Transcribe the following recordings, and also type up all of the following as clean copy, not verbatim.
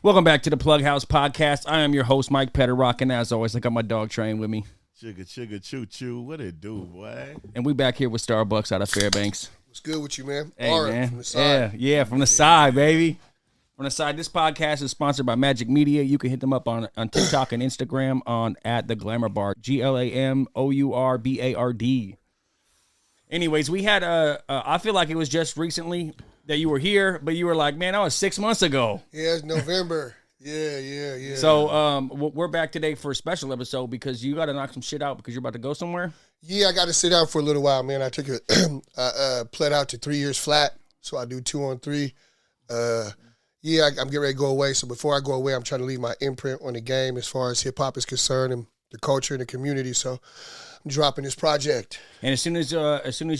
Welcome back to the PlugHouse podcast. I am your host, Mike Petterock, and as always, I got my dog Train with me. Sugar, choo, what it do, boy? And we back here with Starbucks out of Fairbanks. What's good with you, man? Hey, All right, man. from the side. Yeah, from the side, baby. From the side. This podcast is sponsored by Magic Media. You can hit them up on TikTok and Instagram on @theglamourBard, GLAMOURBARD. Anyways, we had I feel like it was just recently that you were here, but you were like, man, that was 6 months ago. Yeah, it's November. Yeah. So we're back today for a special episode because you got to knock some shit out because you're about to go somewhere. Yeah, I got to sit down for a little while, man. I took pled out to 3 years flat, so I do 2 on 3. I'm getting ready to go away. So before I go away, I'm trying to leave my imprint on the game as far as hip hop is concerned and the culture and the community. So I'm dropping this project. And as soon as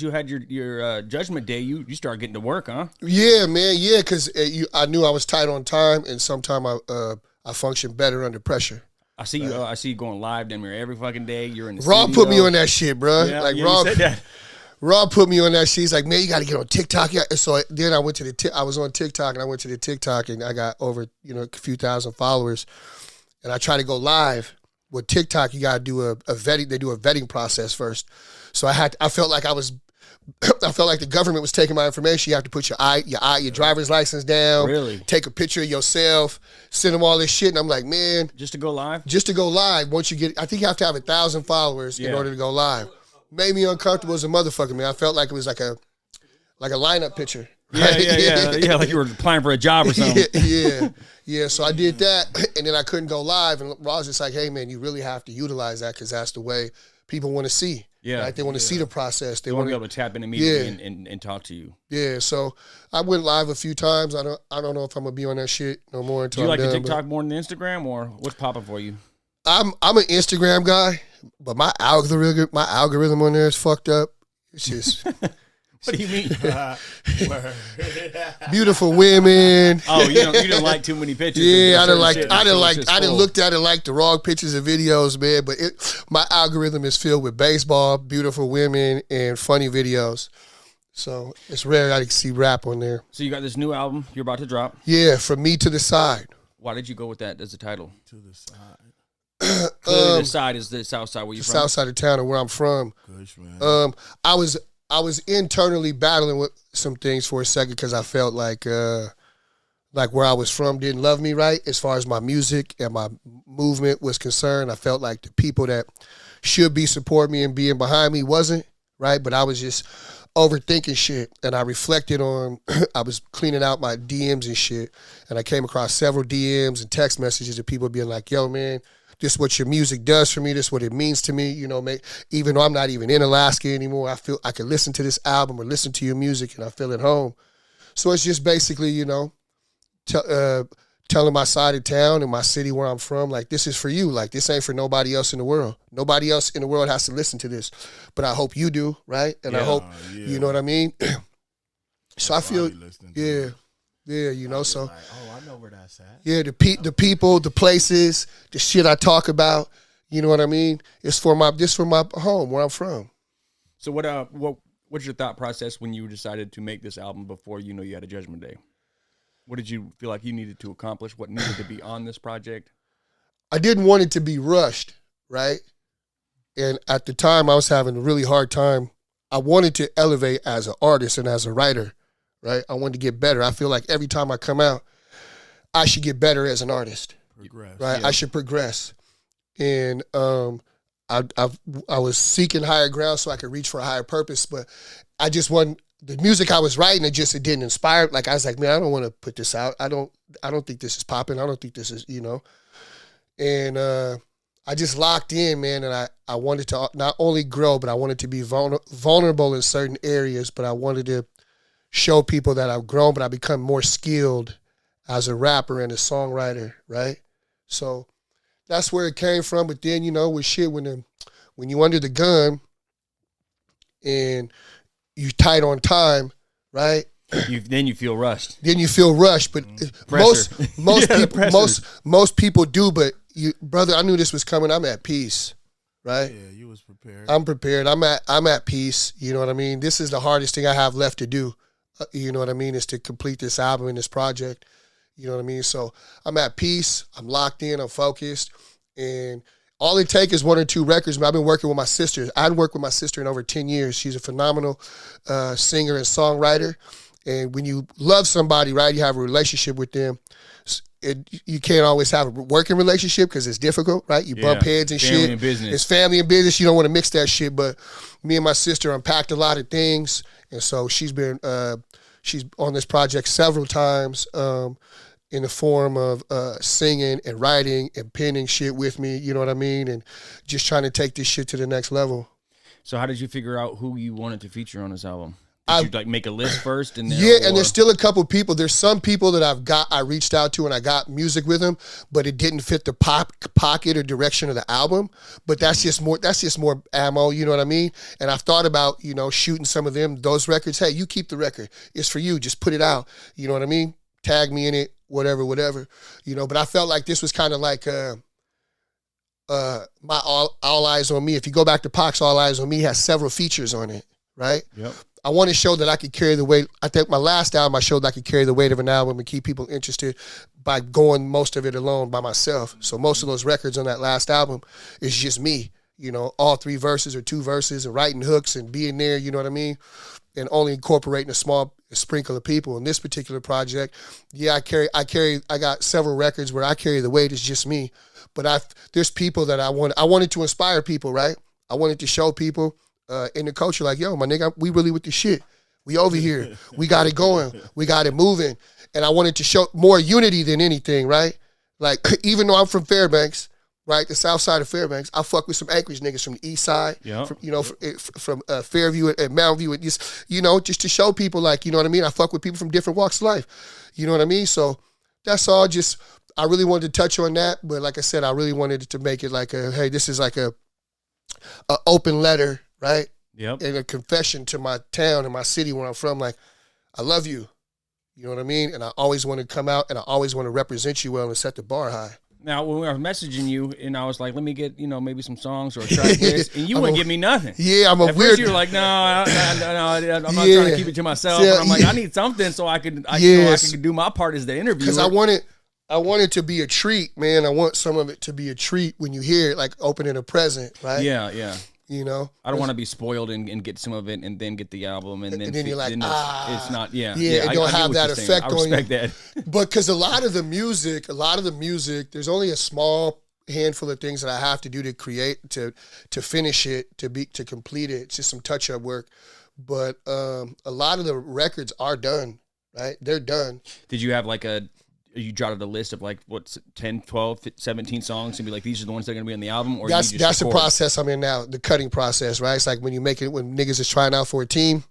you had your judgment day, you started getting to work, huh? Yeah, man. Yeah, because I knew I was tight on time, and sometimes I function better under pressure. I see you. I see you going live damn near every fucking day. You're in the Rob studio. put me on that shit, bro. Yeah, Rob you said that. Rob put me on that shit. He's like, man, you got to get on TikTok. Yeah. So then I went to I was on TikTok, and I went to the TikTok, and I got over a few thousand followers, and I try to go live. With TikTok, you gotta do a vetting. They do a vetting process first. So I felt like I felt like the government was taking my information. You have to put your driver's license down. Really? Take a picture of yourself. Send them all this shit. And I'm like, man, Just to go live? just to go live. Once you get, I think you have to have 1,000 followers in order to go live. Made me uncomfortable as a motherfucker, man. I felt like it was like a lineup picture. Yeah. Like you were applying for a job or something. Yeah. So I did that, and then I couldn't go live. And Ross just like, hey, man, you really have to utilize that because that's the way people want to see. Yeah. Right? They want to see the process. They want to be able to tap in immediately and talk to you. Yeah. So I went live a few times. I don't know if I'm gonna be on that shit no more until Do you I'm like done, the TikTok more than the Instagram, or what's popping for you? I'm an Instagram guy, but my algorithm on there is fucked up. It's just. What do you mean? Beautiful women. Oh, you don't like too many pictures. Yeah, I didn't looked at it like the wrong pictures and videos, man. But my algorithm is filled with baseball, beautiful women, and funny videos. So it's rare I can see rap on there. So you got this new album you're about to drop. Yeah, From Me to the Side. Why did you go with that as the title? To the side. Clearly, the side is the south side where you're from. South side of town, and where I'm from. Gosh, man. I was internally battling with some things for a second because I felt like where I was from didn't love me right as far as my music and my movement was concerned. I felt like the people that should be supporting me and being behind me wasn't, right? But I was just overthinking shit, and I reflected on, I was cleaning out my DMs and shit, and I came across several DMs and text messages of people being like, yo, man, this is what your music does for me. This is what it means to me. Even though I'm not even in Alaska anymore, I feel I can listen to this album or listen to your music and I feel at home. So it's just basically, telling my side of town and my city where I'm from, like, this is for you. Like, this ain't for nobody else in the world. Nobody else in the world has to listen to this. But I hope you do, right? And I hope, you know what I mean? So I feel, so. Like, oh, I know where that's at. Yeah, the people, the places, the shit I talk about, you know what I mean? It's for my home, where I'm from. So what's your thought process when you decided to make this album before you had a judgment day? What did you feel like you needed to accomplish? What needed to be on this project? I didn't want it to be rushed, right? And at the time, I was having a really hard time. I wanted to elevate as an artist and as a writer, right? I wanted to get better. I feel like every time I come out, I should get better as an artist. Progress. Right? Yeah. I should progress. And I was seeking higher ground so I could reach for a higher purpose, but I just wasn't. The music I was writing, it didn't inspire. Like, I was like, man, I don't want to put this out. I don't think this is popping. I don't think this is, And I just locked in, man, and I wanted to not only grow, but I wanted to be vulnerable in certain areas, but I wanted to show people that I've grown, but I've become more skilled as a rapper and a songwriter, right? So that's where it came from. But then, with shit, when you under the gun and you tight on time, right? Then you feel rushed. But most people do. But brother, I knew this was coming. I'm at peace, right? Yeah, you was prepared. I'm prepared. I'm at peace. You know what I mean? This is the hardest thing I have left to do. You know what I mean? Is to complete this album and this project. You know what I mean? So I'm at peace. I'm locked in. I'm focused. And all it takes is 1 or 2 records. I've been working with my sister. I hadn't worked with my sister in over 10 years. She's a phenomenal singer and songwriter. And when you love somebody, right, you have a relationship with them. You can't always have a working relationship because it's difficult, right? You bump heads and family shit. And business. It's family and business. You don't want to mix that shit. But me and my sister unpacked a lot of things. And so she's on this project several times in the form of singing and writing and penning shit with me, you know what I mean? And just trying to take this shit to the next level. So how did you figure out who you wanted to feature on this album? Did you like make a list first? And then, yeah, and there's still a couple people. There's some people that I reached out to and I got music with them, but it didn't fit the pocket or direction of the album. But that's just more ammo, you know what I mean? And I've thought about, shooting some of those records. Hey, you keep the record. It's for you. Just put it out. You know what I mean? Tag me in it, whatever. But I felt like this was kind of like my All Eyes on Me. If you go back to Pac's All Eyes on Me, has several features on it, right? Yep. I want to show that I could carry the weight. I think my last album, I showed that I could carry the weight of an album and keep people interested by going most of it alone by myself. So most of those records on that last album is just me, all 3 verses or 2 verses and writing hooks and being there, you know what I mean? And only incorporating a sprinkle of people. In this particular project, I got several records where I carry the weight. It's just me. But there's people that I wanted to inspire people, right? I wanted to show people in the culture, like, yo, my nigga, we really with the shit. We over here. We got it going. We got it moving. And I wanted to show more unity than anything, right? Like, even though I'm from Fairbanks, right, the south side of Fairbanks, I fuck with some Anchorage niggas from the east side, from Fairview and Mountain View, and just to show people, like, you know what I mean? I fuck with people from different walks of life. You know what I mean? So that's all. Just, I really wanted to touch on that, but like I said, I really wanted to make it like hey, this is like a open letter, right? Yep. And a confession to my town and my city where I'm from, like, I love you. You know what I mean? And I always want to come out and I always want to represent you well and set the bar high. Now, when I was messaging you and I was like, let me get, maybe some songs or a track list, and you wouldn't give me nothing. Yeah, I'm a At weird. first you were like, no, I'm not trying to keep it to myself. And I'm like, I need something so I can do my part as the interviewer. Because I want it to be a treat, man. I want some of it to be a treat when you hear it, like opening a present, right? Yeah, yeah. I don't want to be spoiled and get some of it and then get the album and then you're like, it's not, it don't have that effect on you. I respect that. But because a lot of the music, there's only a small handful of things that I have to do to create, to finish it, to complete it. It's just some touch-up work. But a lot of the records are done, right? They're done. Did you have you jotted a list of 10, 12, 17 songs and be like, these are the ones that are going to be on the album? Or that's the process I'm in now, the cutting process, right? It's like when niggas is trying out for a team,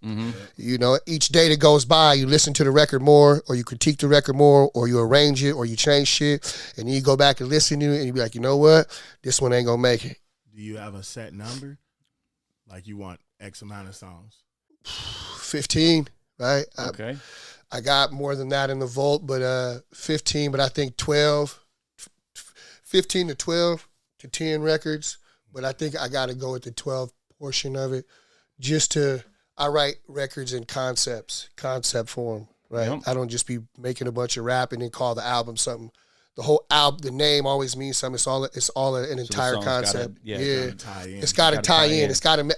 each day that goes by, you listen to the record more, or you critique the record more, or you arrange it, or you change shit, and then you go back and listen to it, and you be like, you know what? This one ain't going to make it. Do you have a set number? Like you want X amount of songs? 15, right? Okay. I got more than that in the vault, but 15, but I think 15 to 12 to 10 records, but I think I got to go with the 12 portion of it I write records in concept form, right? Yep. I don't just be making a bunch of rap and then call the album something. The whole album, the name always means something. It's all an entire concept. It's got to tie in.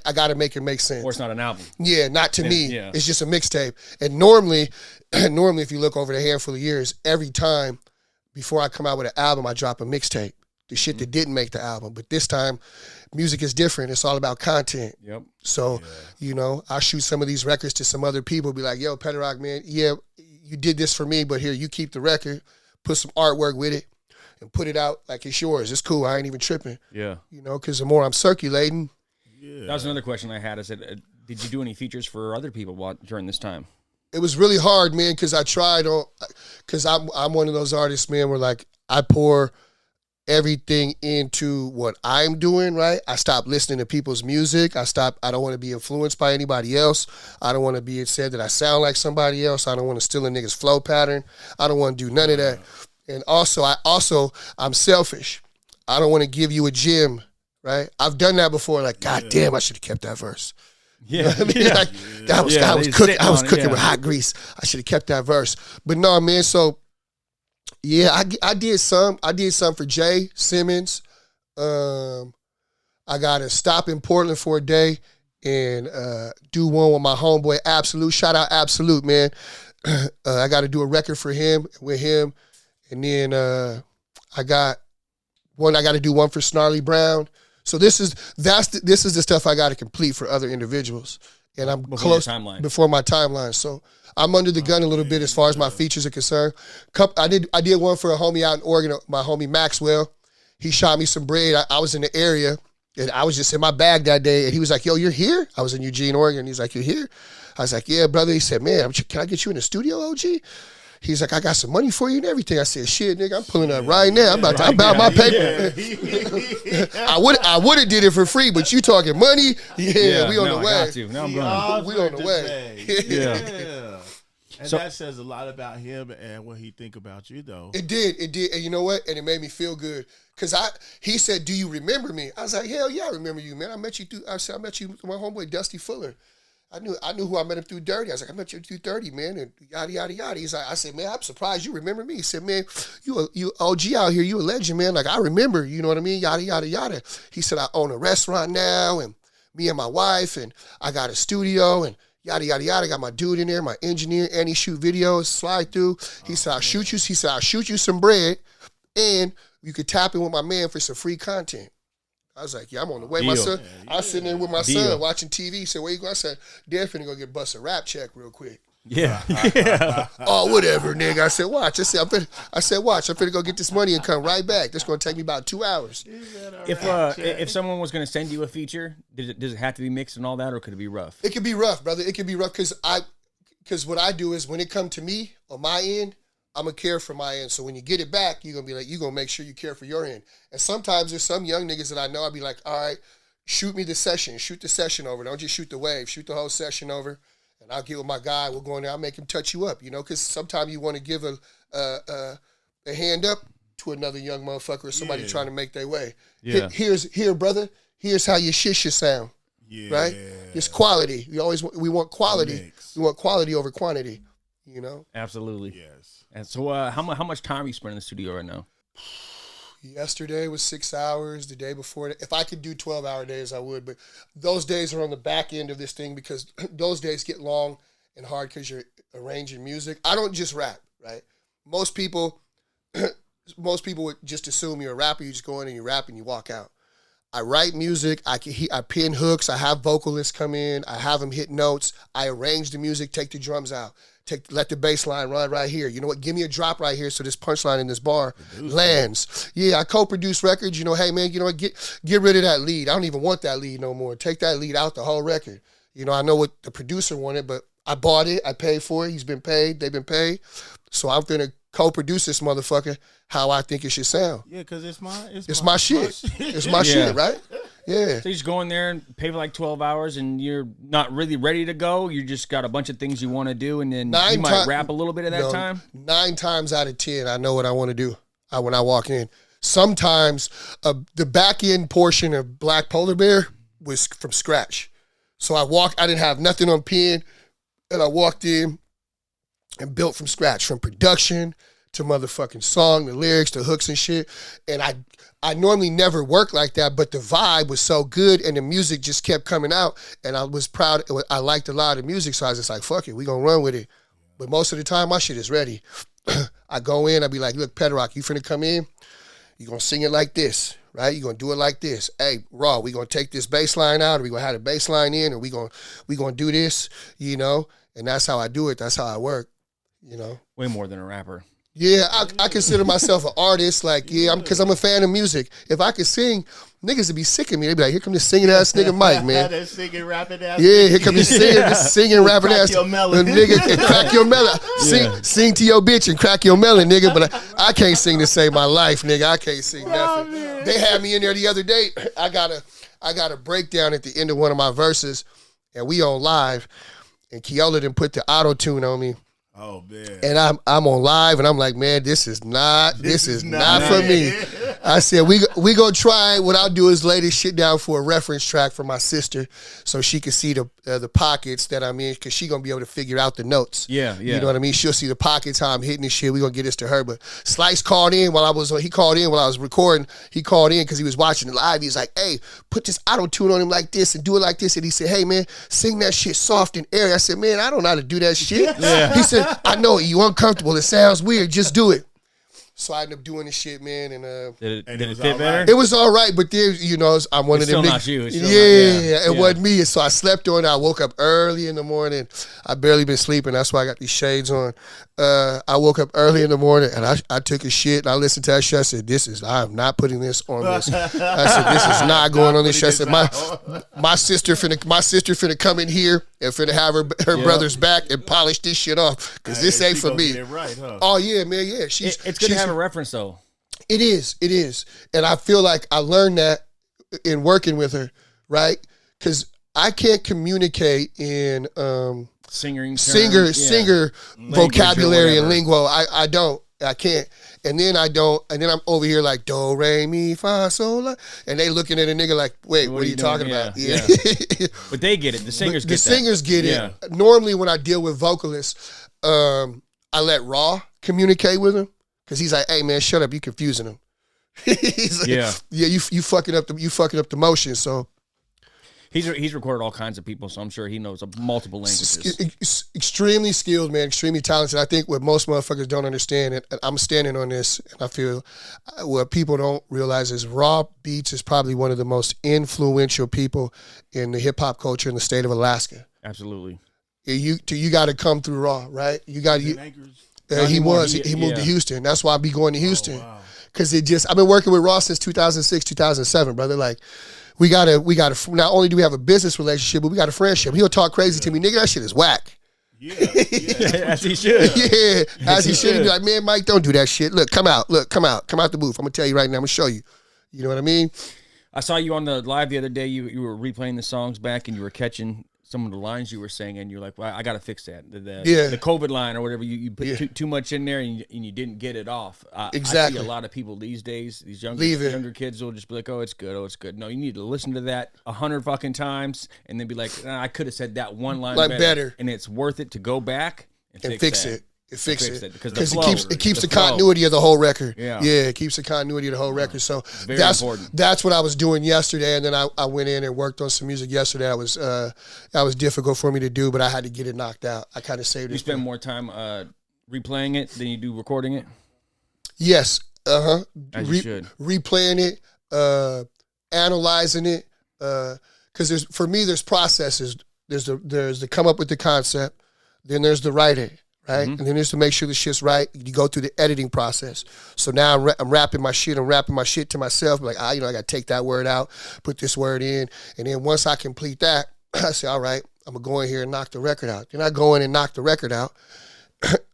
I got to make it make sense. Or it's not an album. Yeah, not to me. Yeah. It's just a mixtape. And normally, if you look over the handful of years, every time before I come out with an album, I drop a mixtape. The shit that didn't make the album. But this time, music is different. It's all about content. Yep. So, I shoot some of these records to some other people, be like, yo, Petty Rock, man, yeah, you did this for me, but here, you keep the record. Put some artwork with it and put it out like it's yours. It's cool. I ain't even tripping. Yeah. Because the more I'm circulating. Yeah. That was another question I had. I said, did you do any features for other people during this time? It was really hard, man, because I tried because I'm one of those artists, man, where like I pour everything into what I'm doing, right? I stopped listening to people's music. I don't want to be influenced by anybody else. I don't want to be said that I sound like somebody else. I don't want to steal a nigga's flow pattern. I don't want to do none of that. And I'm selfish. I don't want to give you a gem, right? I've done that before, like, God damn, I should have kept that verse. Yeah. You know what I mean? Yeah. Like, I was cooking with hot grease. I should have kept that verse. But no, man, so Yeah, I did some. I did some for Jay Simmons. I got to stop in Portland for a day and do one with my homeboy Absolute. Shout out Absolute, man. I got to do a record for him with him, and then I got to do one for Snarly Brown. So this is the stuff I got to complete for other individuals, and I'm close before my timeline. So I'm under the gun a little bit as far as my features are concerned. I did one for a homie out in Oregon, my homie Maxwell. He shot me some bread. I was in the area, and I was just in my bag that day, and he was like, "Yo, you're here?" I was in Eugene, Oregon. He's like, "You're here?" I was like, "Yeah, brother." He said, "Man, can I get you in the studio, OG?" He's like, "I got some money for you and everything." I said, "Shit, nigga, I'm pulling up right now. I'm about my paper." I would have did it for free, but you talking money? Yeah, we on the way. I got you. Now I'm going. We on the way. Yeah. And that says a lot about him and what he think about you, though. It did. And you know what? And it made me feel good. Because he said, "Do you remember me?" I was like, "Hell yeah, I remember you, man. I met you through my homeboy, Dusty Fuller. I knew who I met him through Dirty. I was like, I met you through 30, man, and yada, yada, yada." He's like, I said, "Man, I'm surprised you remember me." He said, "Man, you OG out here. You a legend, man. Like, I remember, you know what I mean? Yada, yada, yada." He said, "I own a restaurant now, and me and my wife, and I got a studio, and yada, yada, yada. I got my dude in there, my engineer, and he shoot videos, slide through." He said, "I'll shoot you." He said, "I'll shoot you some bread, and you could tap in with my man for some free content." I was like, "Yeah, I'm on the way." My son, I was sitting there with my son watching TV. He said, "Where you going?" I said, "Dad finna go get bust a rap check real quick." Yeah. "Oh, whatever, nigga." I said, "Watch." I said, "Watch. I'm finna go get this money and come right back. This gonna take me about 2 hours." If someone was gonna send you a feature, does it have to be mixed and all that, or could it be rough? It could be rough, brother. It could be rough because what I do is when it come to me on my end, I'm gonna care for my end. So when you get it back, you're gonna be like, you're gonna make sure you care for your end. And sometimes there's some young niggas that I know, I'll be like, "All right, shoot the session over. Don't just shoot the wave, shoot the whole session over." And I'll get with my guy, we'll go in there, I'll make him touch you up, you know, because sometimes you want to give a hand up to another young motherfucker or somebody trying to make their way. Yeah. Here, brother, here's how your shit should sound. Yeah. Right? It's quality. We want quality. We want quality over quantity, you know? Absolutely. Yes. And so how much time are you spending in the studio right now? Yesterday was 6 hours. The day before, if I could do 12-hour days, I would. But those days are on the back end of this thing because those days get long and hard because you're arranging music. I don't just rap, right? Most people would just assume you're a rapper. You just go in and you rap and you walk out. I write music. I pin hooks. I have vocalists come in. I have them hit notes. I arrange the music, take the drums out. Let the bass line run right here. You know what? Give me a drop right here so this punchline in this bar lands. Yeah, I co-produce records. You know, hey, man, you know what? Get rid of that lead. I don't even want that lead no more. Take that lead out the whole record. You know, I know what the producer wanted, but I bought it. I paid for it. He's been paid. They've been paid. So I'm finna co-produce this motherfucker how I think it should sound. Yeah, because it's my shit. It's my shit, right? Yeah. So you just go in there and pay for like 12 hours and you're not really ready to go. You just got a bunch of things you want to do and then you might rap a little bit of that time? 9 times out of 10, I know what I want to do when I walk in. Sometimes the back end portion of Black Polar Bear was from scratch. So I didn't have nothing on pen, and I walked in and built from scratch, from production to motherfucking song, the lyrics, the hooks and shit. And I normally never work like that, but the vibe was so good and the music just kept coming out and I was proud. I liked a lot of music, so I was just like, fuck it, we gonna run with it. But most of the time, my shit is ready. I go in, I be like, "Look, Pedrock, you finna come in, you gonna sing it like this, right? You gonna do it like this. Hey, Raw, we gonna take this bass line out, or we gonna have the bass line in, or we gonna do this, you know? And that's how I do it, that's how I work, you know? Way more than a rapper. Yeah, I consider myself an artist. Like, yeah, because I'm a fan of music. If I could sing, niggas would be sick of me. They'd be like, "Here come this singing ass nigga Mike, man." That singing, rapping ass. Yeah, here come this singing, rapping ass nigga and crack your melon. Sing to your bitch and crack your melon, nigga. But I can't sing to save my life, nigga. I can't sing nothing. They had me in there the other day. I got a breakdown at the end of one of my verses, and we on live, and Keola done put the auto-tune on me. Oh man! And I'm on live, and I'm like, man, this is not for me. I said, we gonna try. What I'll do is lay this shit down for a reference track for my sister, so she can see the pockets that I'm in, because she gonna be able to figure out the notes. Yeah. You know what I mean? She'll see the pockets, how I'm hitting this shit. We gonna get this to her. But Slice called in while I was recording. He called in because he was watching it live. He's like, hey, put this auto-tune on him like this and do it like this. And he said, hey man, sing that shit soft and airy. I said, man, I don't know how to do that shit. Yeah. He said, I know you uncomfortable. It sounds weird. Just do it. So I ended up doing this shit, man, and did it fit better? It was all right, but then I'm one of them. Still not you. It wasn't me. So I slept on it. I woke up early in the morning. I barely been sleeping. That's why I got these shades on. I woke up early in the morning and I took a shit and I listened to that shit. I said, I'm not putting this on this. I said, this is not going on this shit. I said, my sister finna come in here and finna have her brother's back and polish this shit off, because this ain't for me. Right, huh? Oh yeah, man, yeah. It's good to have a reference though. It is. And I feel like I learned that in working with her, right? Because I can't communicate in singer vocabulary and lingo. I don't. I can't. And then I'm over here like do, re, mi, fa, sol, la. And they looking at a nigga like, wait, what are you talking about? Yeah. But they get it. The singers get it. The singers get it. Normally when I deal with vocalists, I let Raw communicate with him, because he's like, hey man, shut up, you confusing him. He's like, you fucking up the motion. So he's recorded all kinds of people, so I'm sure he knows multiple languages. Extremely skilled, man. Extremely talented. I think what most motherfuckers don't understand, and I'm standing on this, and I feel what people don't realize is Raw Beats is probably one of the most influential people in the hip hop culture in the state of Alaska. Absolutely. You got to come through Raw, right? You got to. He moved to Houston. That's why I be going to Houston, because I've been working with Raw since 2006, 2007, brother. Like. We gotta. Not only do we have a business relationship, but we got a friendship. He'll talk crazy to me, nigga. That shit is whack. Yeah. As he should. Yeah, as he should. Be like, man, Mike, don't do that shit. Look, come out the booth. I'm gonna tell you right now. I'm gonna show you. You know what I mean? I saw you on the live the other day. You were replaying the songs back, and you were catching some of the lines you were saying, and you're like, well, I got to fix that. The COVID line or whatever, you put too much in there, and you didn't get it off. Exactly. I see a lot of people these days, these younger kids will just be like, oh, it's good. No, you need to listen to that 100 fucking times, and then be like, I could have said that one line better. And it's worth it to go back and fix it. Fix it because it keeps the continuity of the whole record. Yeah, it keeps the continuity of the whole record. So that's important. That's what I was doing yesterday, and then I went in and worked on some music yesterday. That was difficult for me to do, but I had to get it knocked out. I kind of saved it. You spend more time replaying it than you do recording it. Yes, As you should. Replaying it, analyzing it, because for me there's processes. There's the come up with the concept, then there's the write it. Right? Mm-hmm. And then just to make sure the shit's right, you go through the editing process. So now I'm rapping my shit. I'm rapping my shit to myself. Like, I got to take that word out, put this word in. And then once I complete that, I say, all right, I'm going to go in here and knock the record out. Then I go in and knock the record out.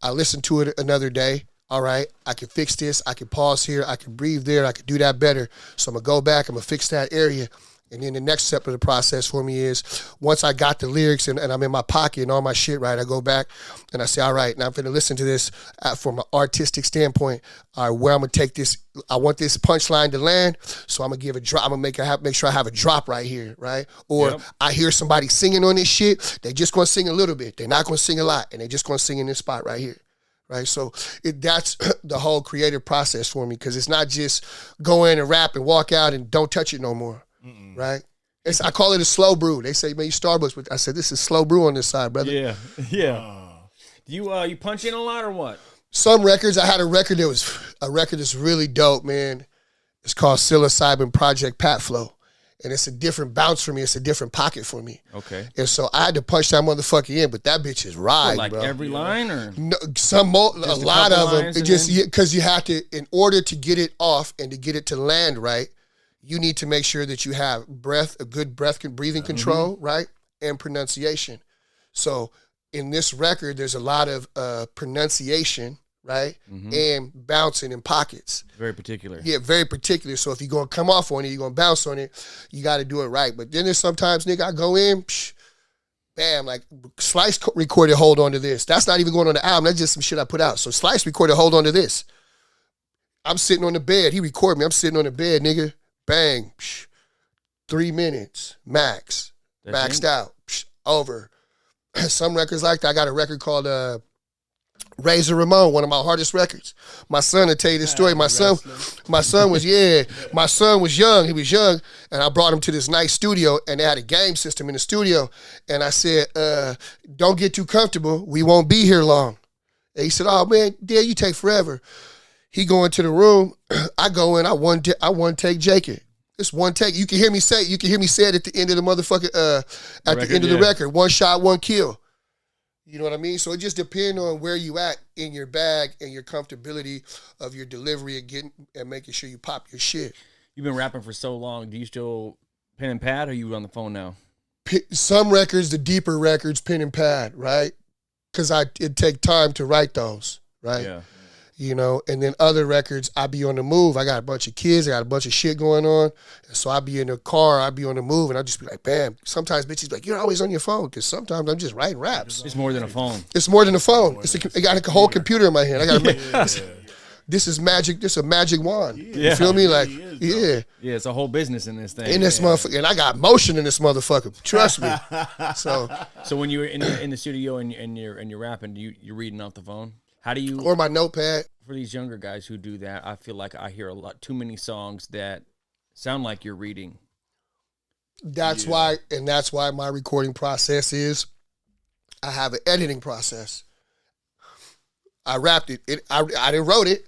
I listen to it another day. All right, I can fix this. I can pause here. I can breathe there. I can do that better. So I'm going to go back. I'm going to fix that area. And then the next step of the process for me is once I got the lyrics and I'm in my pocket and all my shit right, I go back and I say, all right, now I'm going to listen to this from an artistic standpoint. All right, where I'm going to take this, I want this punchline to land, so I'm going to give a drop. I'm going to make sure I have a drop right here, right? Or I hear somebody singing on this shit, they just going to sing a little bit. They're not going to sing a lot, and they're just going to sing in this spot right here. Right, so that's the whole creative process for me, because it's not just go in and rap and walk out and don't touch it no more. Mm-mm. Right? I call it a slow brew. They say, man, you Starbucks, but I said, this is slow brew on this side, brother. Yeah. Do you punch in a lot or what? Some records. I had a record that's really dope, man. It's called Psilocybin Project Pat Flow. And it's a different bounce for me. It's a different pocket for me. Okay. And so I had to punch that motherfucker in, but that bitch is ride, like bro. Every line or? No, a lot of them. Because you have to, in order to get it off and to get it to land right, you need to make sure that you have a good breathing control, right? And pronunciation. So in this record, there's a lot of pronunciation, right? Mm-hmm. And bouncing in pockets. Very particular. Yeah, very particular. So if you're going to come off on it, you're going to bounce on it, you got to do it right. But then there's sometimes, nigga, I go in, bam, like Slice recorded Hold On to This. That's not even going on the album. That's just some shit I put out. So Slice recorded Hold On to This. I'm sitting on the bed. He recorded me. I'm sitting on the bed, nigga. Bang. 3 minutes max. Maxed out. Over. Some records like that. I got a record called Razor Ramon, one of my hardest records. My son will tell you this story. My son was young. He was young, and I brought him to this nice studio, and they had a game system in the studio. And I said, don't get too comfortable. We won't be here long. And he said, oh, man, Dad, you take forever. He go into the room. I go in. I one take Jacob. It's one take. You can hear me say it. You can hear me say it at the end of the motherfucking, at the end of the record. One shot, one kill. You know what I mean? So it just depends on where you at in your bag and your comfortability of your delivery and making sure you pop your shit. You've been rapping for so long. Do you still pen and pad, or are you on the phone now? Some records, the deeper records, pen and pad, right? Because it take time to write those, right? Yeah. You know, and then other records, I be on the move. I got a bunch of kids. I got a bunch of shit going on. And so I be in the car. I be on the move. And I just be like, bam. Sometimes bitches be like, you're always on your phone. Because sometimes I'm just writing raps. It's more than a phone. It's more than a phone. I got a whole computer in my hand. I got this is magic. This is a magic wand. You feel me? Like, yeah. Yeah, it's a whole business in this thing. In this motherfucker. And I got motion in this motherfucker. Trust me. So when you're in the studio and you're rapping, you're reading off the phone? How do you... Or my notepad. For these younger guys who do that, I feel like I hear too many songs that sound like you're reading. That's why my recording process is, I have an editing process. I rapped it. I didn't wrote it.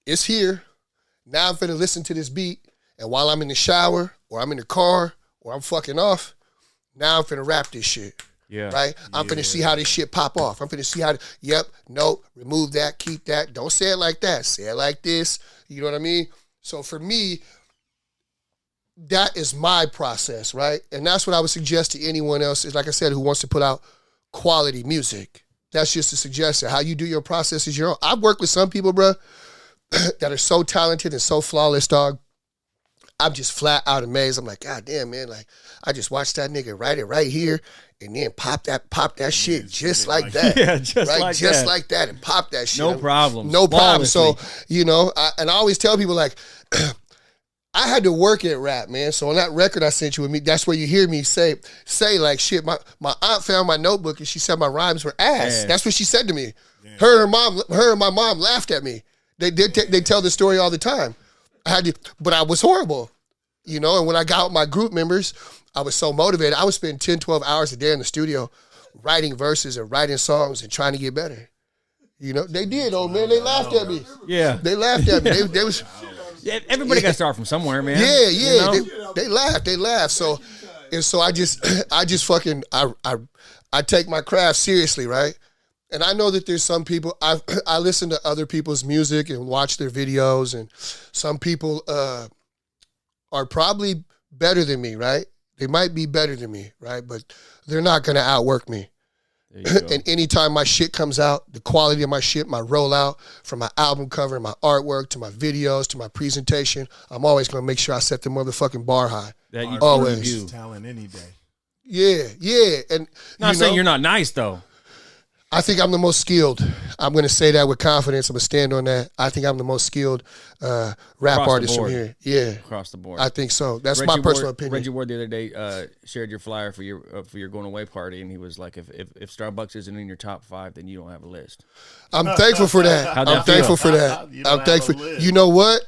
It's here. Now I'm finna listen to this beat, and while I'm in the shower, or I'm in the car, or I'm fucking off, now I'm finna rap this shit. Yeah. Right? I'm finna see how this shit pop off. I'm finna see how, nope, remove that, keep that. Don't say it like that. Say it like this. You know what I mean? So for me, that is my process, right? And that's what I would suggest to anyone else, is like I said, who wants to put out quality music. That's just a suggestion. How you do your process is your own. I've worked with some people, bro, that are so talented and so flawless, dog. I'm just flat out amazed. I'm like, God damn, man, like, I just watched that nigga write it right here and then pop that shit just like that. Yeah, just right? like just that. like that, and pop that shit. No problem. No problem. So, you know, I always tell people, like, I had to work at rap, man. So on that record I sent you with me, that's where you hear me say like, shit, my aunt found my notebook and she said my rhymes were ass. Yeah. That's what she said to me. Yeah. Her and my mom laughed at me. They tell the story all the time. But I was horrible, you know. And when I got with my group members, I was so motivated. I would spend 10, 12 hours a day in the studio writing verses and writing songs and trying to get better. You know, they did, man. They laughed at me. Yeah. They laughed at me. They was... Yeah, everybody got to start from somewhere, man. Yeah. You know? They laughed. So I just fucking, I take my craft seriously, right? And I know that there's some people, I listen to other people's music and watch their videos, and some people are probably better than me, right? They might be better than me, right? But they're not going to outwork me. And anytime my shit comes out, the quality of my shit, my rollout, from my album cover, my artwork, to my videos, to my presentation, I'm always going to make sure I set the motherfucking bar high. That you always. Talent any day. Yeah. And not saying you're not nice, though. I think I'm the most skilled. I'm going to say that with confidence. I'm going to stand on that. I think I'm the most skilled rap artist from here. Yeah. Across the board. I think so. That's my personal opinion. Reggie Ward the other day shared your flyer for your going away party, and he was like, if Starbucks isn't in your top 5, then you don't have a list. I'm thankful for that. I'm thankful for that. I'm thankful. You know what?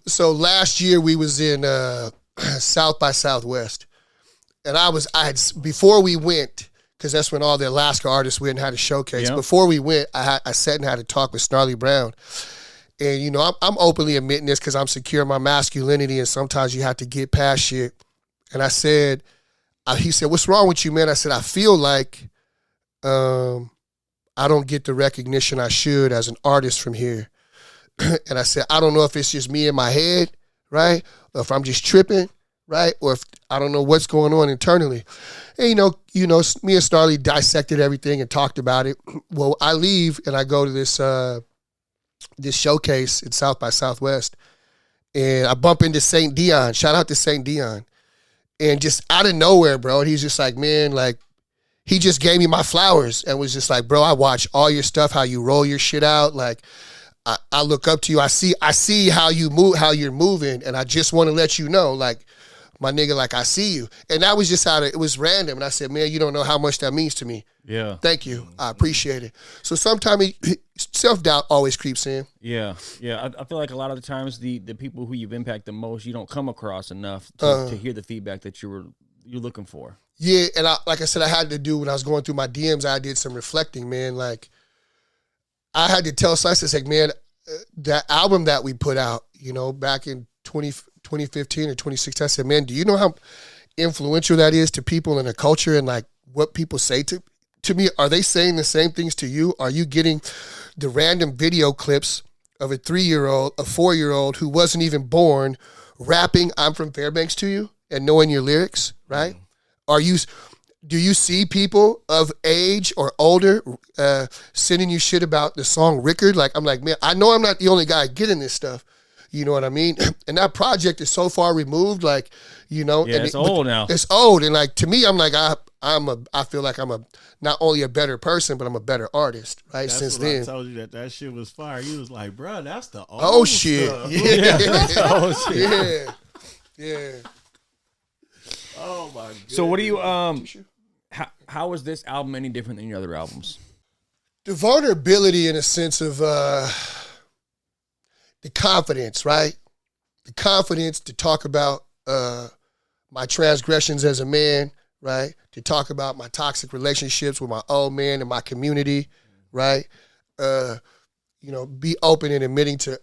So last year we was in South by Southwest, and before we went, because that's when all the Alaska artists went and had a showcase. Yep. Before we went, I sat and had a talk with Snarly Brown. And, you know, I'm openly admitting this because I'm secure in my masculinity, and sometimes you have to get past shit. And I said, he said, what's wrong with you, man? I said, I feel like I don't get the recognition I should as an artist from here. And I said, I don't know if it's just me in my head, right? Or if I'm just tripping, right? Or if I don't know what's going on internally. And, you know, me and Snarly dissected everything and talked about it. Well, I leave and I go to this showcase in South by Southwest, and I bump into St. Dion. Shout out to St. Dion. And just out of nowhere, bro, he's just like, man, like, he just gave me my flowers and was just like, bro, I watch all your stuff, how you roll your shit out. Like, I look up to you. I see how you move, how you're moving, and I just want to let you know, like, my nigga, like, I see you. And that was just it was random. And I said, man, you don't know how much that means to me. Yeah. Thank you. I appreciate it. So sometimes self-doubt always creeps in. Yeah. Yeah. I feel like a lot of the times the people who you've impacted the most, you don't come across enough to hear the feedback that you're looking for. Yeah. And like I said, I had to do, when I was going through my DMs, I did some reflecting, man. Like, I had to tell Slice, like, man, that album that we put out, back in 2015 or 2016, I said, man, do you know how influential that is to people in the culture and like what people say to me? Are they saying the same things to you? Are you getting the random video clips of a 3-year-old, a 4-year-old who wasn't even born rapping "I'm from Fairbanks" to you and knowing your lyrics, right? Do you see people of age or older sending you shit about the song Rickard? Like, I'm like, man, I know I'm not the only guy getting this stuff. You know what I mean? And that project is so far removed, like, Yeah, and it's old now. It's old, and like, to me, I'm like, I feel like I'm not only a better person, but I'm a better artist, right? That's Since what then, I told you that shit was fire. You was like, bro, that's the old shit. Stuff. Yeah. Yeah. Oh my god. So what do you how is this album any different than your other albums? The vulnerability, in a sense of the confidence, right? The confidence to talk about my transgressions as a man, right? To talk about my toxic relationships with my old man and my community, right? Be open and admitting to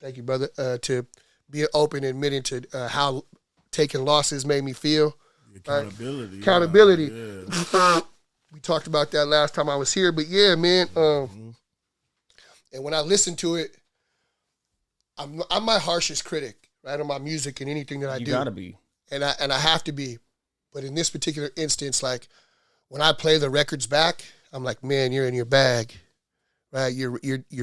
thank you, brother, to be open and admitting to how taking losses made me feel. Accountability. Right? Accountability. Yeah. We talked about that last time I was here, but yeah, man. And when I listen to it, I'm my harshest critic, right, on my music and anything that I do. You gotta be, and I have to be. But in this particular instance, like, when I play the records back, I'm like, man, you're in your bag, right? You're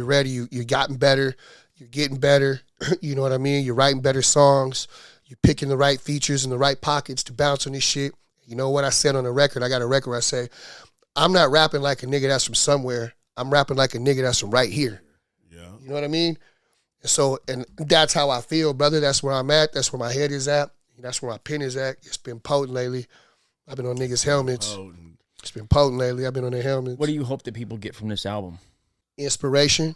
ready. You're gotten better. You're getting better. You know what I mean? You're writing better songs. You're picking the right features in the right pockets to bounce on this shit. You know what I said on the record? I got a record where I say, I'm not rapping like a nigga that's from somewhere. I'm rapping like a nigga that's from right here. Yeah. You know what I mean? And that's how I feel, brother. That's where I'm at. That's where my head is at. That's where my pen is at. It's been potent lately. I've been on niggas' helmets. It's been potent lately. I've been on their helmets. What do you hope that people get from this album? Inspiration,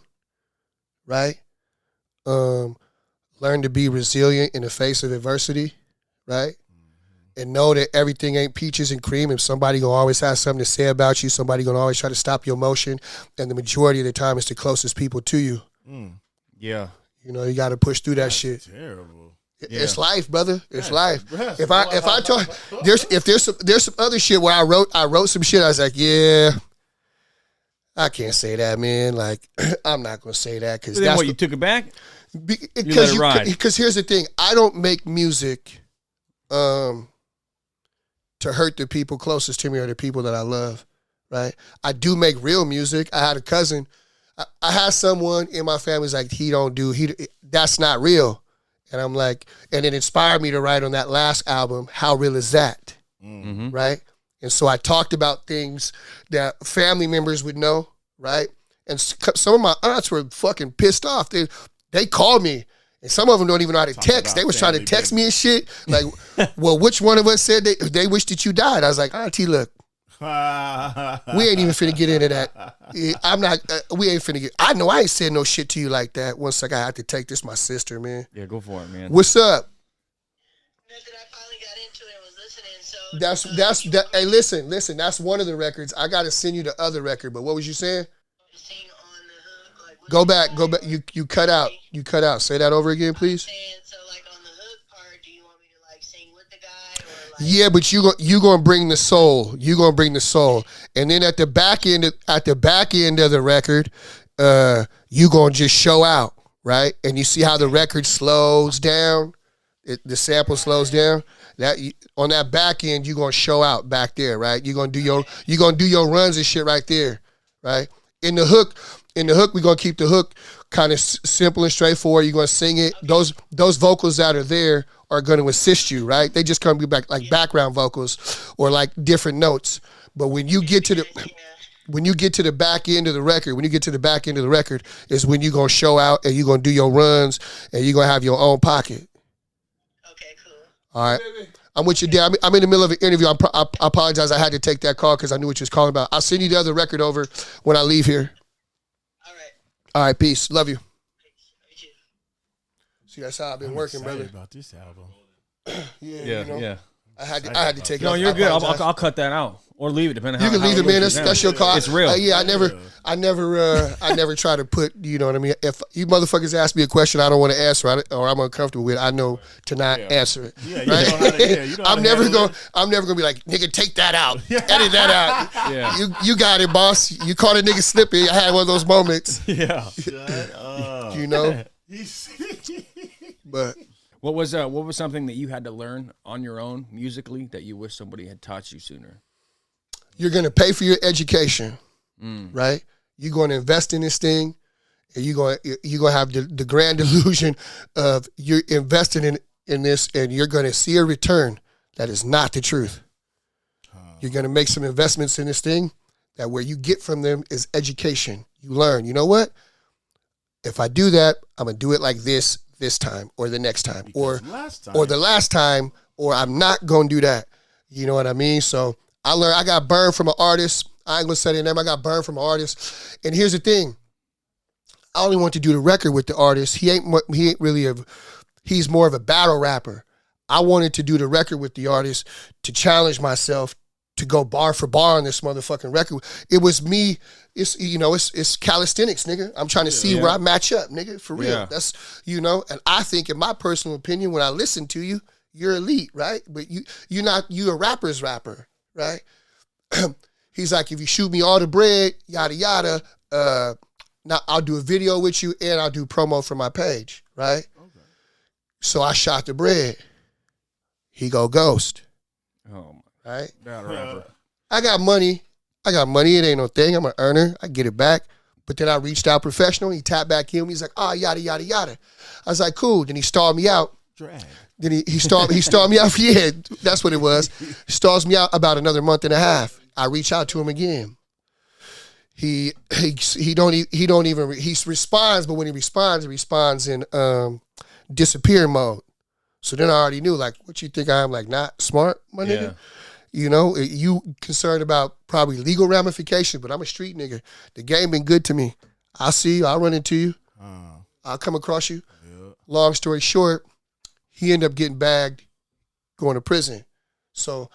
right? Learn to be resilient in the face of adversity, right? And know that everything ain't peaches and cream. If somebody gonna always have something to say about you, somebody gonna always try to stop your motion, and the majority of the time it's the closest people to you. Yeah. You got to push through that shit. Terrible. It's life, brother. It's life. If I talk, there's some other shit where I wrote some shit. I was like, yeah, I can't say that, man. Like, I'm not gonna say that because that's what you took it back. Because here's the thing, I don't make music to hurt the people closest to me or the people that I love, right? I do make real music. I had a cousin. I had someone in my family who's like, that's not real. And I'm like, and it inspired me to write on that last album, How Real Is That? Mm-hmm. Right? And so I talked about things that family members would know, right? And some of my aunts were fucking pissed off. They called me, and some of them don't even know how to text. They was trying to text me and shit. Like, well, which one of us said they wish that you died? I was like, Auntie, look, we ain't even finna get into that. We ain't finna get, I know I ain't said no shit to you like that. One second, I have to take this, my sister, man. Yeah, go for it, man. What's up? I finally got into it and was listening, so Hey, listen, that's one of the records. I gotta send you the other record, but what was you saying? sing on the hook, like, Go back. You cut out. Say that over again, please. So, like, on the hook part, do you want me to, like, sing with the guy, or, like... Yeah, but you gonna bring the soul. You gonna bring the soul, and then at the back end of the record, you gonna just show out, right? And you see how the record slows down, the sample slows down. On that back end, you gonna show out back there, right? You gonna do your runs and shit right there, right? In the hook, we're gonna keep the hook kind of simple and straightforward. You're gonna sing it. Those vocals that are there are gonna assist you, right? They just come back like background vocals or like different notes. But when you get to the when you get to the back end of the record, is when you're going to show out and you're going to do your runs and you're going to have your own pocket. Okay, cool. All right. I'm with you, Dan. I'm in the middle of an interview. I apologize. I had to take that call because I knew what you was calling about. I'll send you the other record over when I leave here. All right. All right, peace. Love you. Peace. See, that's how I've been working, brother. About this album. Yeah. I had to take it. No, you're good. I'll cut that out or leave it depending. You can leave it, man. That's your call. It's real. I never try to put. You know what I mean? If you motherfuckers ask me a question I don't want to answer or I'm uncomfortable with, I know to not answer it. Yeah, right? I'm never gonna be like, nigga, take that out, edit that out. Yeah. You got it, boss. You caught a nigga slipping. I had one of those moments. Yeah. Shut up. You know. But. What was something that you had to learn on your own musically that you wish somebody had taught you sooner? You're going to pay for your education, right? You're going to invest in this thing, and you're going to have the grand illusion of you're investing in this, and you're going to see a return that is not the truth. You're going to make some investments in this thing that where you get from them is education. You learn. You know what? If I do that, I'm going to do it like this time or the next time or the last time, or I'm not going to do that. You know what I mean? So I got burned from an artist. I ain't going to say their name. I got burned from an artist. And here's the thing. I only want to do the record with the artist. He's more of a battle rapper. I wanted to do the record with the artist to challenge myself to go bar for bar on this motherfucking record. It was me. It's calisthenics, nigga. I'm trying to see where I match up, nigga, for real. Yeah. That's, and I think in my personal opinion, when I listen to you, you're elite, right? But you a rapper's rapper, right? He's like, if you shoot me all the bread, yada, yada, now I'll do a video with you and I'll do promo for my page, right? Okay. So I shot the bread. He go ghost. Oh, right? Battle rapper. I got money. It ain't no thing. I'm an earner. I get it back. But then I reached out professional. He tapped back in. He's like, yada, yada, yada. I was like, cool. Then he stalled me out. Drag. Then he stalled me out. Yeah, that's what it was. He stalls me out about another month and a half. I reach out to him again. He responds, but when he responds in disappear mode. So then I already knew, like, what you think I am, like, not smart, my nigga? You concerned about probably legal ramifications, but I'm a street nigga. The game been good to me. I'll see you. I'll run into you. I'll come across you. Yeah. Long story short, he ended up getting bagged, going to prison. So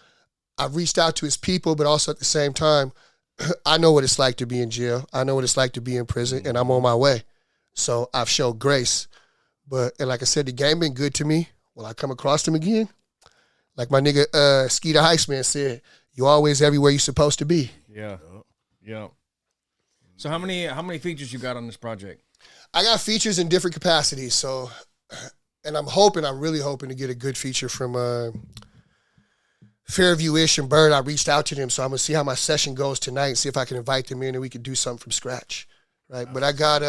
I've reached out to his people, but also at the same time, I know what it's like to be in jail. I know what it's like to be in prison, and I'm on my way. So I've showed grace. And like I said, the game been good to me. Will I come across him again? Like my nigga Skeeter Heisman said, you always everywhere you supposed to be. Yeah. So how many features you got on this project? I got features in different capacities. So, and I'm really hoping to get a good feature from Fairview-ish and Bird. I reached out to them, so I'm gonna see how my session goes tonight and see if I can invite them in and we can do something from scratch, right? But I got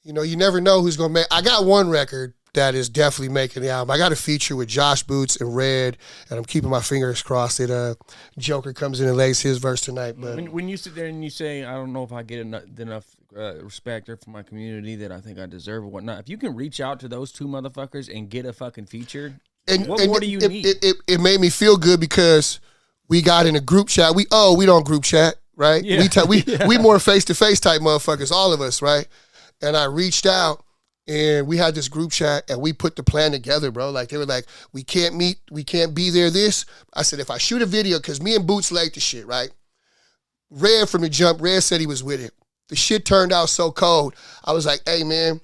you never know who's gonna make. I got one record that is definitely making the album. I got a feature with Josh Boots and Red, and I'm keeping my fingers crossed that Joker comes in and lays his verse tonight. But when you sit there and you say, I don't know if I get enough respect from my community that I think I deserve or whatnot, if you can reach out to those two motherfuckers and get a fucking feature, what more do you need? It made me feel good because we got in a group chat. We don't group chat, right? Yeah. We more face-to-face type motherfuckers, all of us, right? And I reached out. And we had this group chat, and we put the plan together, bro. Like, they were like, we can't meet, we can't be there, this. I said, if I shoot a video, because me and Boots laid the shit, right? Red from the jump, Red said he was with it. The shit turned out so cold. I was like, hey, man,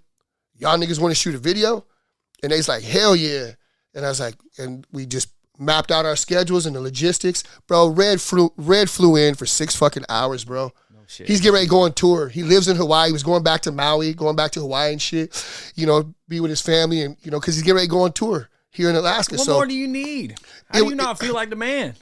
y'all niggas want to shoot a video? And they's like, hell yeah. And I was like, and we just mapped out our schedules and the logistics. Bro, Red flew in for 6 fucking hours, bro. Shit. He's getting ready to go on tour. He lives in Hawaii. He was going back to Maui, going back to Hawaii and shit, be with his family and, because he's getting ready to go on tour here in Alaska. What more do you need? How do you not feel like the man?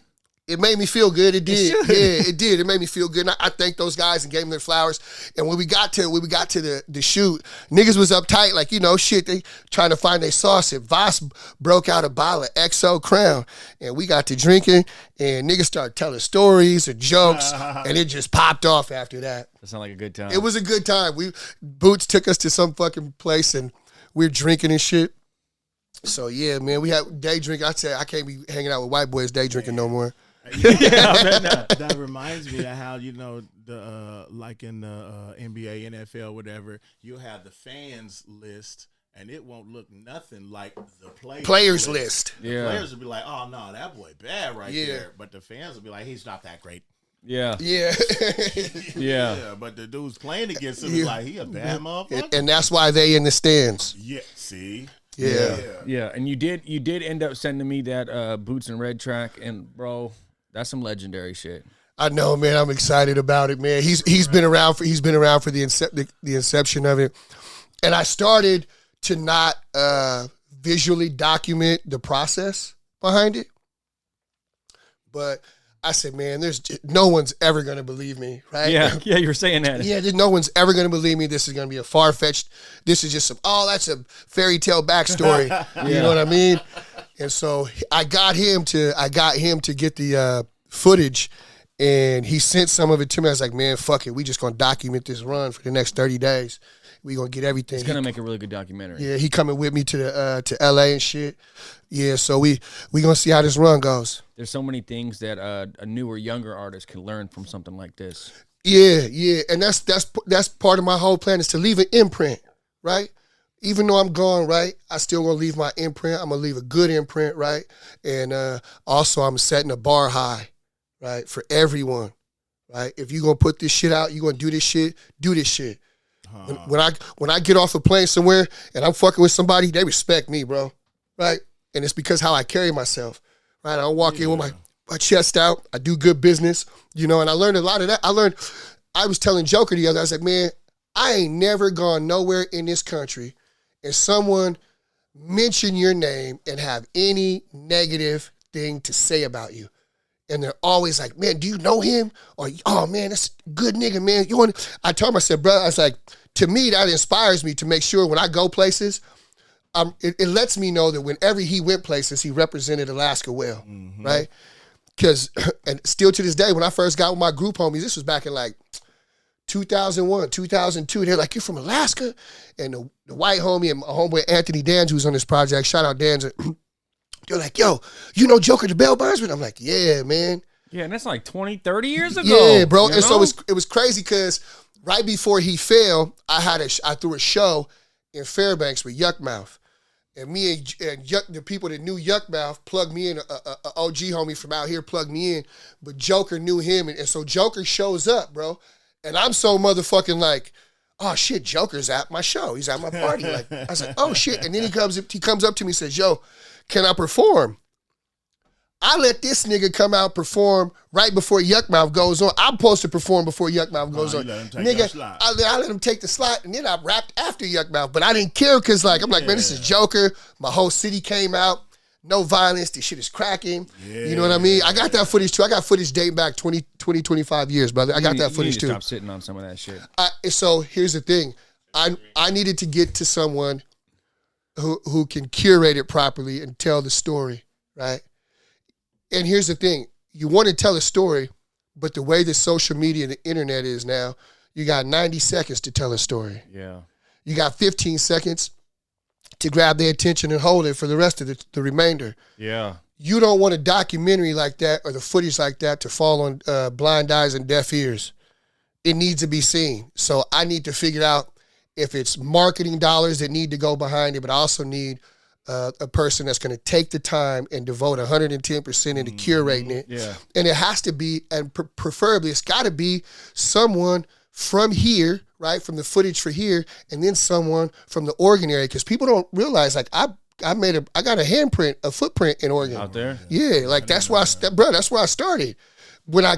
It made me feel good. It did. Yeah, it did. It made me feel good. And I thanked those guys and gave them their flowers. And when we got to the shoot, niggas was uptight, like, you know, shit, they trying to find their sauce. And Voss broke out a bottle of XO Crown. And we got to drinking, and niggas started telling stories or jokes, and it just popped off after that. That sounded like a good time. It was a good time. Boots took us to some fucking place, and we're drinking and shit. So, yeah, man, we had day drinking. I said I can't be hanging out with white boys day drinking no more. Yeah, I bet not. That reminds me of how, you know, the like in the NBA, NFL, whatever, you have the fans list, and it won't look nothing like the players list. Yeah, the players will be like, "Oh no, that boy bad right there," but the fans will be like, "He's not that great." Yeah, yeah, yeah. But the dudes playing against him is like, he a bad motherfucker, and that's why they in the stands. Yeah, see. Yeah, and you did end up sending me that Boots and Red track, and bro, that's some legendary shit. I know, man. I'm excited about it, man. He's been around for the inception of it, and I started to not visually document the process behind it, but I said, man, there's no one's ever gonna believe me, right? Yeah, you were saying that. Yeah, no one's ever gonna believe me. This is gonna be a far-fetched. This is just that's a fairy tale backstory. You know what I mean? And so I got him to get the footage, and he sent some of it to me. I was like, man, fuck it. We just gonna document this run for the next 30 days. We gonna get everything. It's gonna make a really good documentary. Yeah, he coming with me to LA and shit. Yeah, so we gonna see how this run goes. There's so many things that a newer, younger artist can learn from something like this. Yeah, and that's part of my whole plan, is to leave an imprint, right? Even though I'm gone, right, I still gonna leave my imprint. I'm gonna leave a good imprint, right? And also I'm setting a bar high, right, for everyone, right? If you gonna put this shit out, you gonna do this shit, do this shit. When I get off a plane somewhere and I'm fucking with somebody, they respect me, bro, right? And it's because how I carry myself, right? I don't walk in with my chest out. I do good business, you know, and I learned a lot of that. I was telling Joker the other, I was like, man, I ain't never gone nowhere in this country and someone mention your name and have any negative thing to say about you. And they're always like, man, do you know him? Or, oh, man, that's a good nigga, man. I told him, I said, bro, I was like, to me, that inspires me to make sure when I go places, it lets me know that whenever he went places, he represented Alaska well, right? Because, and still to this day, when I first got with my group homies, this was back in like 2001, 2002, they're like, you're from Alaska? And the white homie and my homeboy Anthony Danz, who's on this project, shout out Danz, they're like, yo, you know Joker the Bell Bondsman? I'm like, yeah, man. Yeah, and that's like 20, 30 years ago. Yeah, bro. And so it was crazy because right before he fell, I threw a show in Fairbanks with Yuckmouth. And me and the people that knew Yuckmouth plugged me in, a OG homie from out here plugged me in, but Joker knew him. And so Joker shows up, bro. And I'm so motherfucking like, oh shit, Joker's at my show. He's at my party. Like, I was like, oh shit. And then he comes up to me and says, yo, can I perform? I let this nigga come out perform right before Yuckmouth goes on. I'm supposed to perform before Yuckmouth goes on. Nigga, I let him take the slot, and then I rapped after Yuckmouth. But I didn't care because, like, I'm like, man, this is Joker. My whole city came out. No violence. This shit is cracking. Yeah. You know what I mean? I got that footage, too. I got footage dating back 20, 25 years, brother. I got that footage, too. Stop sitting on some of that shit. So here's the thing. I needed to get to someone who can curate it properly and tell the story, right? And here's the thing. You want to tell a story, but the way that social media and the internet is now, you got 90 seconds to tell a story. Yeah. You got 15 seconds to grab their attention and hold it for the rest of the remainder. Yeah. You don't want a documentary like that or the footage like that to fall on blind eyes and deaf ears. It needs to be seen. So I need to figure out if it's marketing dollars that need to go behind it, but I also need a person that's going to take the time and devote 110% into curating it. Yeah. And it has to be, and preferably, it's got to be someone from here, right, from the footage for here, and then someone from the Oregon area, because people don't realize, like, I got a handprint, a footprint in Oregon. Out there? Yeah, like that's where that's where I started. When I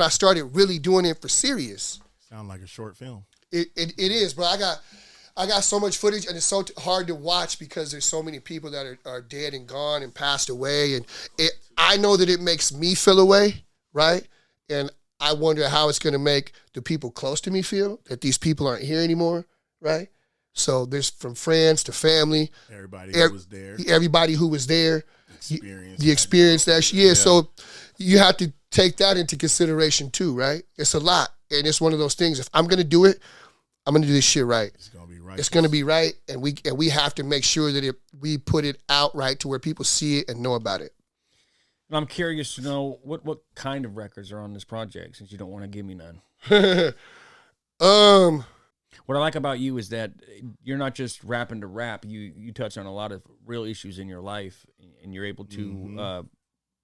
started really doing it for serious. Sound like a short film. It is, bro. I got so much footage, and it's so hard to watch because there's so many people that are dead and gone and passed away, and I know that it makes me feel away, right? And I wonder how it's going to make the people close to me feel that these people aren't here anymore, right? So there's from friends to family. Everybody who was there. Everybody who was there. The experience that yeah. So you have to take that into consideration too, right? It's a lot. And it's one of those things. If I'm going to do it, I'm going to do this shit right. It's going to be right. It's going to be right. And we have to make sure that we put it out right to where people see it and know about it. I'm curious to know what kind of records are on this project, since you don't want to give me none. What I like about you is that you're not just rapping to rap. You touch on a lot of real issues in your life, and you're able to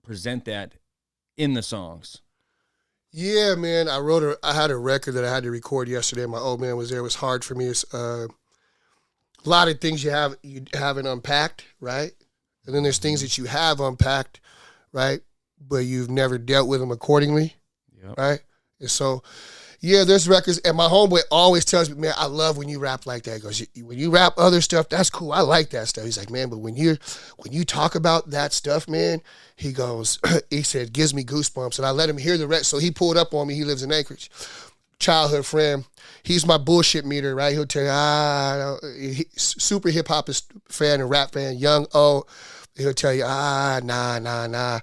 present that in the songs. Yeah, man. I had a record that I had to record yesterday. My old man was there. It was hard for me. It's a lot of things you haven't unpacked, right? And then there's things that you have unpacked, right? But you've never dealt with them accordingly, right? And so, yeah, there's records. And my homeboy always tells me, man, I love when you rap like that. He goes, when you rap other stuff, that's cool. I like that stuff. He's like, man, but when you talk about that stuff, man, he goes, he said, gives me goosebumps. And I let him hear the rest. So he pulled up on me. He lives in Anchorage. Childhood friend. He's my bullshit meter, right? He'll tell you, super hip-hop fan and rap fan, young, old. He'll tell you, nah.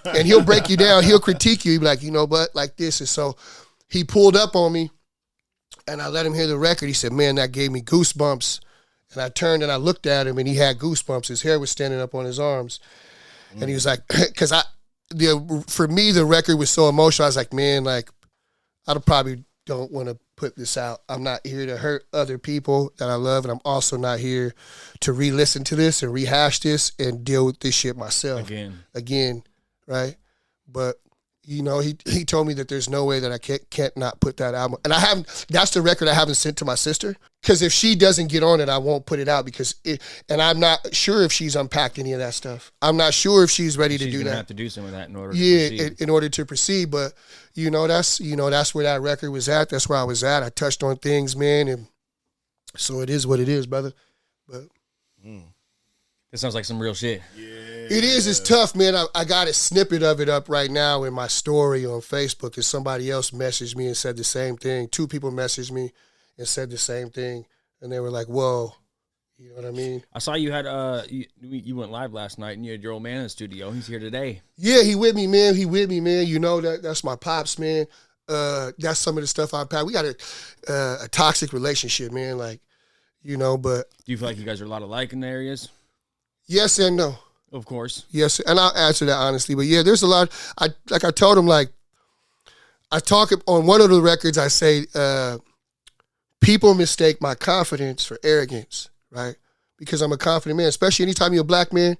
And he'll break you down. He'll critique you. He'll be like, you know what, like this. And so he pulled up on me, and I let him hear the record. He said, man, that gave me goosebumps. And I turned and I looked at him, and he had goosebumps. His hair was standing up on his arms. And he was like, because for me, the record was so emotional. I was like, man, like, I probably don't want to put this out. I'm not here to hurt other people that I love, and I'm also not here to re-listen to this and rehash this and deal with this shit myself. Again, right? But, you know, he told me that there's no way that I can't not put that album. And that's the record I haven't sent to my sister. Because if she doesn't get on it, I won't put it out and I'm not sure if she's unpacked any of that stuff. I'm not sure if she's ready to do that. She's gonna have to do some of that in order to proceed. In order to proceed. But that's where that record was at. That's where I was at. I touched on things, man, and so it is what it is, brother. But it sounds like some real shit. Yeah. It is. It's tough, man. I got a snippet of it up right now in my story on Facebook, and somebody else messaged me and said the same thing. 2 people messaged me and said the same thing, and they were like, whoa, you know what I mean? I saw you had, you went live last night, and you had your old man in the studio. He's here today. Yeah, he with me, man. You know, that's my pops, man. That's some of the stuff I've had. We got a toxic relationship, man, like, you know, but. Do you feel like you guys are a lot alike in the areas? Yes and no. Of course. Yes, and I'll answer that honestly, but yeah, there's a lot. I told him, like, I talk on one of the records, I say, people mistake my confidence for arrogance, right? Because I'm a confident man, especially anytime you're a black man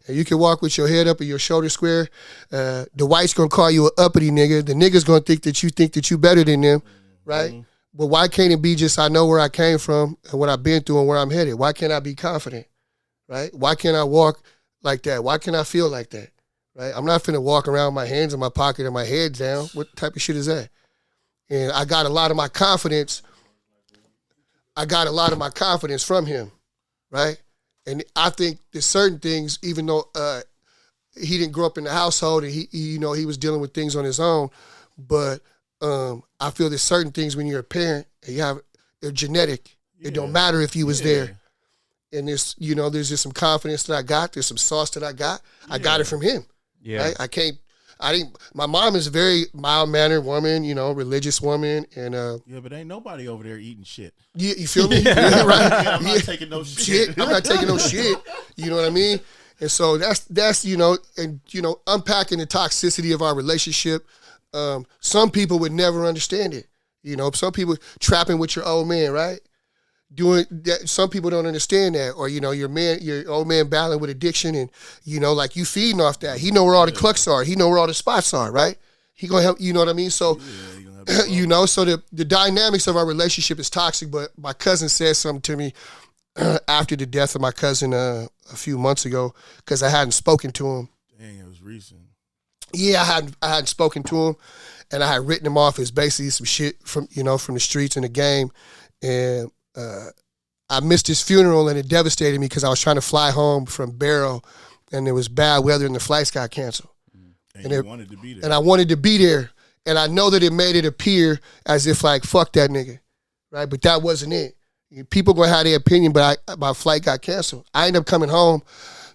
and you can walk with your head up and your shoulders square. The white's gonna call you an uppity nigga. The nigga's gonna think that you better than them, right? Mm-hmm. But why can't it be just I know where I came from and what I've been through and where I'm headed? Why can't I be confident, right? Why can't I walk like that? Why can't I feel like that, right? I'm not finna walk around with my hands in my pocket and my head down. What type of shit is that? And I got a lot of my confidence from him, right? And I think there's certain things, even though he didn't grow up in the household and he was dealing with things on his own, but I feel there's certain things when you're a parent and they're genetic. Yeah. It don't matter if you was there. And there's just some confidence that I got. There's some sauce that I got. I got it from him. Yeah. Right? My mom is a very mild-mannered woman, religious woman. And but ain't nobody over there eating shit. You feel me? Yeah, right? I'm not taking no shit. I'm not taking no shit. You know what I mean? And so that's unpacking the toxicity of our relationship. Some people would never understand it. Some people trapping with your old man, right? Doing that, some people don't understand that, or your old man battling with addiction, and like you feeding off that. He know where all the clucks are. He know where all the spots are, right? He gonna help. You know what I mean? So, so the dynamics of our relationship is toxic. But my cousin said something to me after the death of my cousin a few months ago, because I hadn't spoken to him. Dang, it was recent. Yeah, I hadn't spoken to him, and I had written him off as basically some shit from the streets and the game, and. I missed his funeral, and it devastated me because I was trying to fly home from Barrow and there was bad weather and the flights got canceled. And you wanted to be there. And I wanted to be there. And I know that it made it appear as if like, fuck that nigga, right? But that wasn't it. People gonna have their opinion, but my flight got canceled. I ended up coming home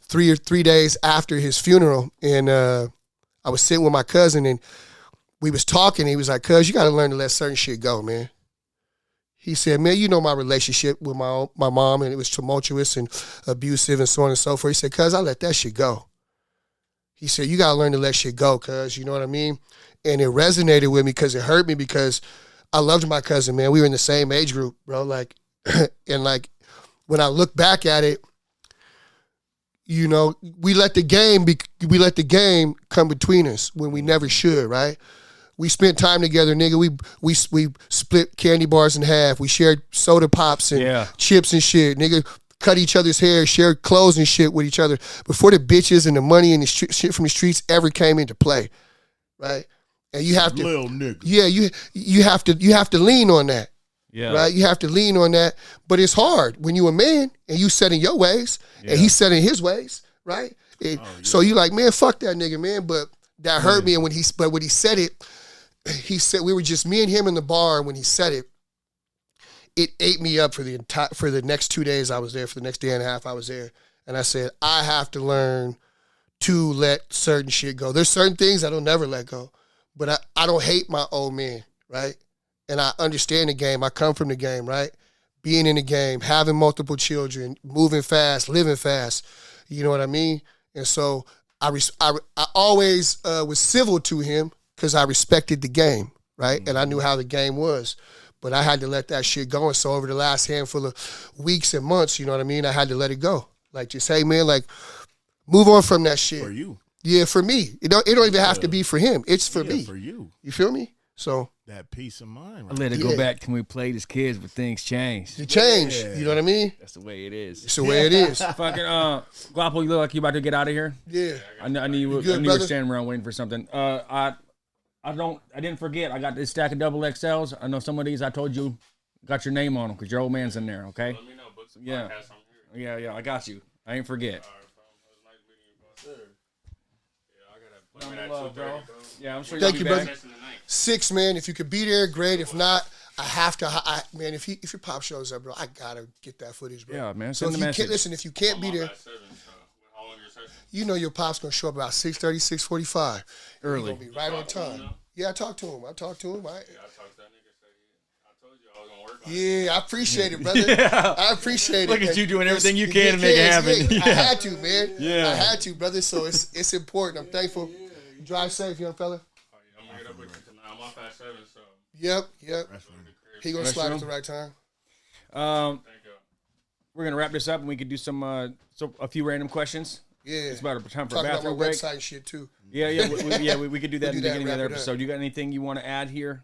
3 days after his funeral, and I was sitting with my cousin, and we was talking. He was like, "Cuz, you got to learn to let certain shit go, man." He said, "Man, you know my relationship with my mom, and it was tumultuous and abusive and so on and so forth." He said, "Cuz, I let that shit go." He said, "You got to learn to let shit go, cuz," you know what I mean? And it resonated with me because it hurt me because I loved my cousin, man. We were in the same age group, bro. Like, and like, when I look back at it, you know, we let the game come between us when we never should, right? We spent time together, nigga. We split candy bars in half. We shared soda pops and chips and shit, nigga. Cut each other's hair, shared clothes and shit with each other before the bitches and the money and the shit from the streets ever came into play, right? And you have to, little nigga. Yeah, you have to lean on that. Yeah. Right? You have to lean on that. But it's hard when you a man and you set in your ways and he's set in his ways, right? So you like, man, fuck that nigga, man. But that hurt me. And when he said it, he said, we were just me and him in the bar. And when he said it, it ate me up for the next 2 days I was there, for the next day and a half I was there. And I said, I have to learn to let certain shit go. There's certain things I don't never let go. But I don't hate my old man, right? And I understand the game. I come from the game, right? Being in the game, having multiple children, moving fast, living fast. You know what I mean? And so I always was civil to him because I respected the game, right? And I knew how the game was. But I had to let that shit go. And so over the last handful of weeks and months, you know what I mean? I had to let it go. Like, just, hey, man, like, move on from that shit. For you. Yeah, for me. It don't even have to be for him. It's for me. For you. You feel me? So that peace of mind. Right? I let it go back when we played as kids, but things changed. It changed. You know what I mean? That's the way it is. It's the way it is. Fucking Guapo, you look like you about to get out of here. Yeah. I knew you were standing around waiting for something. I didn't forget. I got this stack of double XLs. I know some of these I told you got your name on them because your old man's in there. Okay. Let me know. Book some podcasts. I'm here. Yeah. I got you. I ain't forget. Love, bro. Yeah, I'm sure Thank you'll you, be brother. back. 6, man. If you could be there, great. If not, I have to. Man, if your pop shows up, bro, I gotta get that footage, bro. Yeah, man. So if you can't listen, if you can't be there, you know your pop's gonna show up about 6:30, 6:45. Early. He's gonna be right on time. Yeah, I talked to him. Yeah, I talked to that nigga. I told you I was gonna work on it. Yeah, I appreciate it, brother. I appreciate it. Look at you doing everything you can to make it happen. I had to, man. Yeah. I had to, brother. So it's important. I'm thankful. Drive safe, young fella. Oh, yeah, I'm gonna get up with you tonight. I'm off at 7, so. Yep. He gonna slide at the right time. Thank you. We're gonna wrap this up, and we could do a few random questions. Yeah, it's about time for talk a bathroom about my break. Website and shit too. Yeah, we could do that in the beginning of the wrap it episode. up. You got anything you want to add here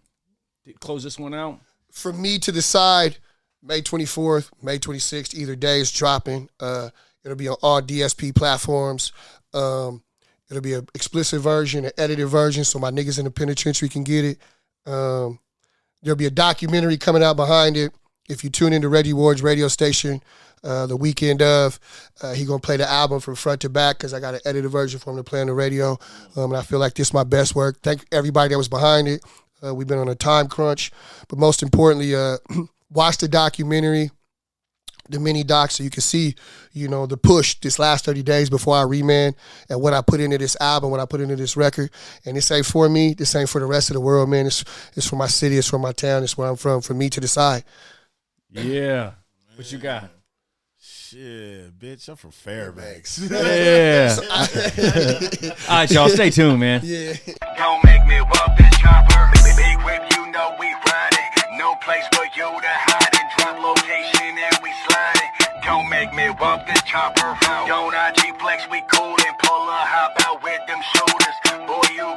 to close this one out? From me to the side, May 24th, May 26th, either day is dropping. It'll be on all DSP platforms. It'll be an explicit version, an edited version, so my niggas in the penitentiary can get it. There'll be a documentary coming out behind it. If you tune into Reggie Ward's radio station the weekend of, he going to play the album from front to back because I got an edited version for him to play on the radio. And I feel like this is my best work. Thank everybody that was behind it. We've been on a time crunch. But most importantly, watch the documentary, the mini doc, so you can see, you know, the push this last 30 days before I remand and what I put into this album, what I put into this record. And this ain't for me. This ain't for the rest of the world, man. It's for my city. It's for my town. It's where I'm from me to the side. Yeah. What you got? Shit, bitch, I'm from Fairbanks. Yeah. All right, y'all. Stay tuned, man. Yeah. Don't make me walk this chopper. Big whip, you know we riding. No place for you to hide and drop location and we sliding. Don't make me walk this chopper. Don't IG flex, we cool and pull a hop out with them shoulders. Boy, you